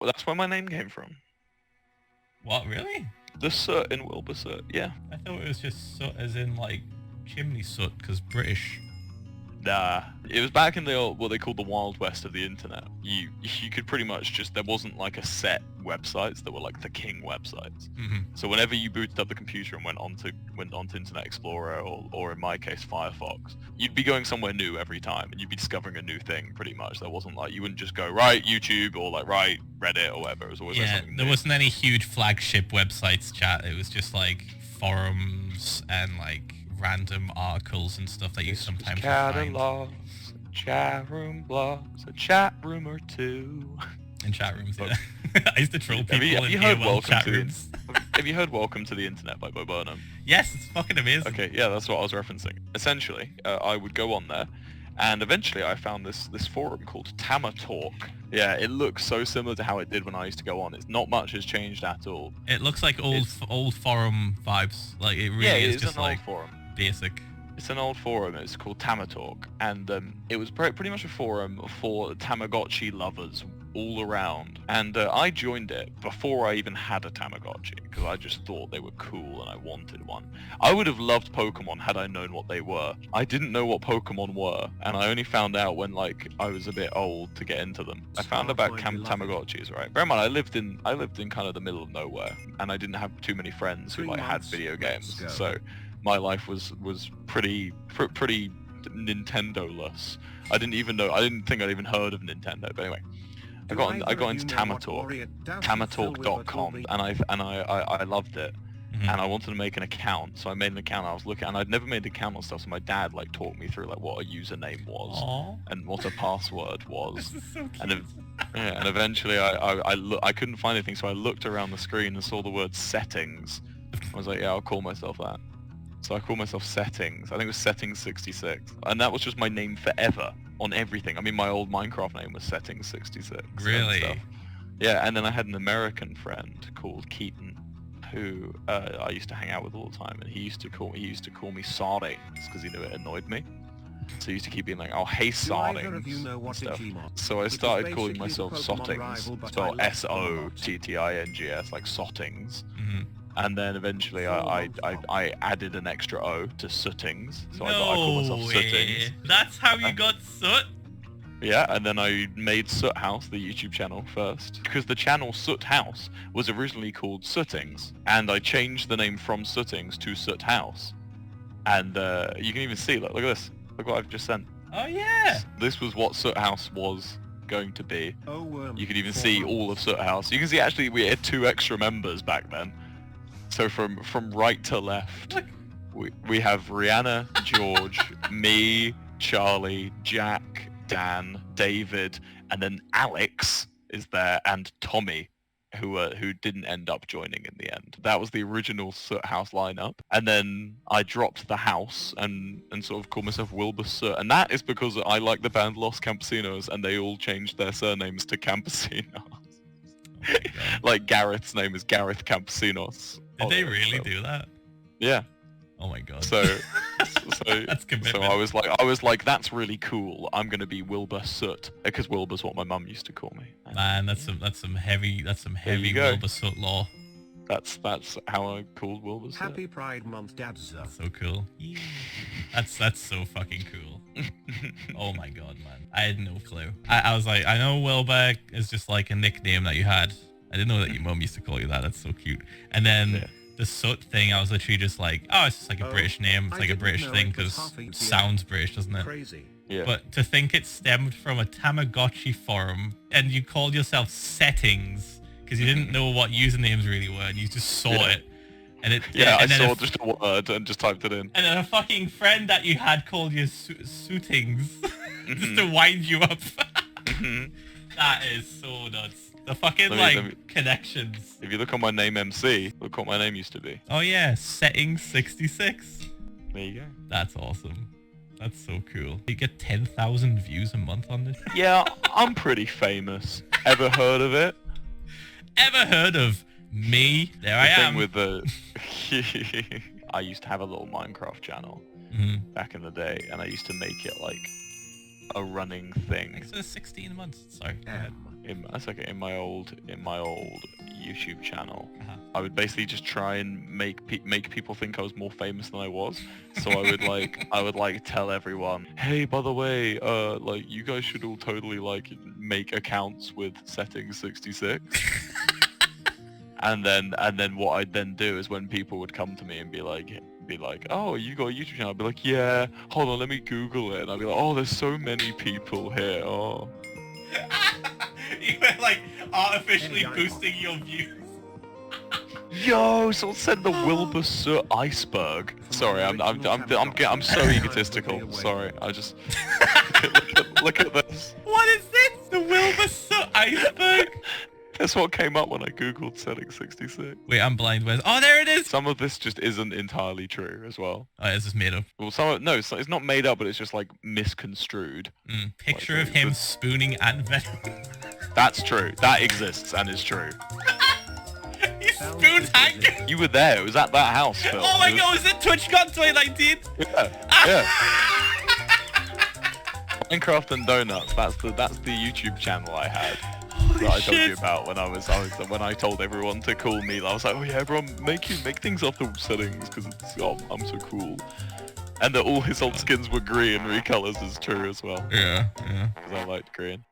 Well, that's where my name came from. What, really? The soot in Wilbur Soot, yeah. I thought it was just soot as in, like, chimney soot, because British. Nah, it was back in the old, what they called the Wild West of the internet. You could pretty much just, there wasn't like a set websites that were like the king websites. So whenever you booted up the computer and went onto Internet Explorer or in my case Firefox, you'd be going somewhere new every time and you'd be discovering a new thing pretty much. There wasn't like, you wouldn't just go right YouTube or like right Reddit or whatever. It was always like something there new. wasn't any huge flagship websites, chat. It was just like forums and like random articles and stuff that you sometimes find. Catalogs, chat room blogs, a chat room or two. In chat rooms, yeah. I used to troll people Have you in heard AOL chat rooms. Have you heard Welcome to the Internet by Bo Burnham? Yes, it's fucking amazing. Okay, yeah, that's what I was referencing. Essentially, I would go on there, and eventually I found this forum called Tama Talk. Yeah, it looks so similar to how it did when I used to go on. It's not much has changed at all. It looks like old forum vibes. Like it really is just an like old forum. Basic. It's an old forum. It's called Tama Talk, and it was pretty much a forum for Tamagotchi lovers all around. And I joined it before I even had a Tamagotchi because I just thought they were cool and I wanted one. I would have loved Pokemon had I known what they were. I didn't know what Pokemon were, and I only found out when like I was a bit old to get into them. I found about Tamagotchis, right? Bear in mind, I lived in kind of the middle of nowhere, and I didn't have too many friends who like had video games, so my life was pretty Nintendo-less. I didn't think I'd even heard of Nintendo, but anyway. I got into Tamatalk, tamatalk.com, and I loved it, and I wanted to make an account, so I made an account. I was looking, and I'd never made an account and stuff, so my dad like taught me through like what a username was and what a password was. This is so cute. And eventually I couldn't find anything, so I looked around the screen and saw the word settings. I was like, yeah, I'll call myself that. So I called myself Settings. I think it was Settings 66. And that was just my name forever on everything. I mean, my old Minecraft name was Settings 66. Really? Yeah, and then I had an American friend called Keaton, who I used to hang out with all the time, and he used to call me Sardings because he knew it annoyed me. So he used to keep being like, oh, hey, Sardings, and stuff. So I started calling myself Sottings, spelled S-O-T-T-I-N-G-S, like Sottings. And then eventually I added an extra O to Sootings, so I called myself Sootings. That's how you got Soot? Yeah, and then I made Soot House, the YouTube channel, first. Because the channel Soot House was originally called Sootings, and I changed the name from Sootings to Soot House. And you can even see, look at this. Look what I've just sent. Oh yeah! This was what Soot House was going to be. You can even see all of Soot House. You can see actually we had 2 extra members back then. So from right to left, we have Rihanna, George, me, Charlie, Jack, Dan, David, and then Alex is there, and Tommy, who didn't end up joining in the end. That was the original Soot House lineup, and then I dropped the house and sort of called myself Wilbur Soot, and that is because I like the band Los Campesinos, and they all changed their surnames to Campesinos. Like Gareth's name is Gareth Campesinos. Did they really do that? Yeah. Oh my god. So that's commitment. So I was like, that's really cool. I'm gonna be Wilbur Soot because Wilbur's what my mum used to call me. Man, that's some heavy Wilbur Soot law. That's how I called Wilbur Soot. Happy Pride Month, Dad's. So cool. That's so fucking cool. Oh my god, man. I had no clue. I was like, I know Wilbur is just like a nickname that you had. I didn't know that your mum used to call you that. That's so cute. And then the Soot thing, I was literally just like, oh, it's just like a British name. It's like a British thing because it sounds British, doesn't it? Crazy. Yeah. But to think it stemmed from a Tamagotchi forum and you called yourself Settings because you didn't know what usernames really were and you just saw it. And it I saw just a word and just typed it in. And then a fucking friend that you had called you Sootings just to wind you up. That is so nuts. The fucking connections. If you look on my name MC, look what my name used to be. Oh yeah, Settings 66. There you go. That's awesome. That's so cool. You get 10,000 views a month on this? Yeah, I'm pretty famous. Ever heard of it? Ever heard of me? There I am. With the I used to have a little Minecraft channel back in the day, and I used to make it like a running thing. It's 16 months. Sorry. in my old YouTube channel, I would basically just try and make people think I was more famous than I was. So I would like tell everyone, hey, by the way, like you guys should all totally like make accounts with settings 66. And then what I'd then do is when people would come to me and be like, oh, you got a YouTube channel? I'd be like, yeah, hold on, let me Google it. And I'd be like, oh, there's so many people here. Oh. You were like artificially boosting your views. Yo, someone sent the Wilbur Soot iceberg. Sorry, I'm so egotistical. Sorry, I just look at this. What is this? The Wilbur Soot iceberg? That's what came up when I googled setting 66. Wait, I'm blind. Where's... Oh, there it is! Some of this just isn't entirely true as well. Oh, it's just made up. Well, no, it's not made up, but it's just like misconstrued. Picture like, of him spooning ant venom. That's true. That exists and is true. He spooned Hank. You were there. It was at that house, Phil. Oh my god, was it TwitchCon 2019? Yeah. Minecraft and Donuts. That's the YouTube channel I had. That I told you about when I told everyone to call me. I was like, oh yeah, everyone, make things off the settings because I'm so cool. And that all his old skins were green recolors is true as well. Yeah. Because I liked green.